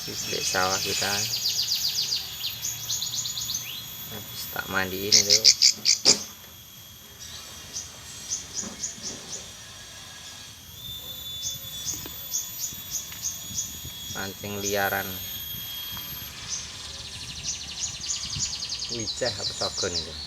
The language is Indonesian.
di sawah kita. Habis tak mandiin itu. Pancing liaran wiceh atau sogon itu.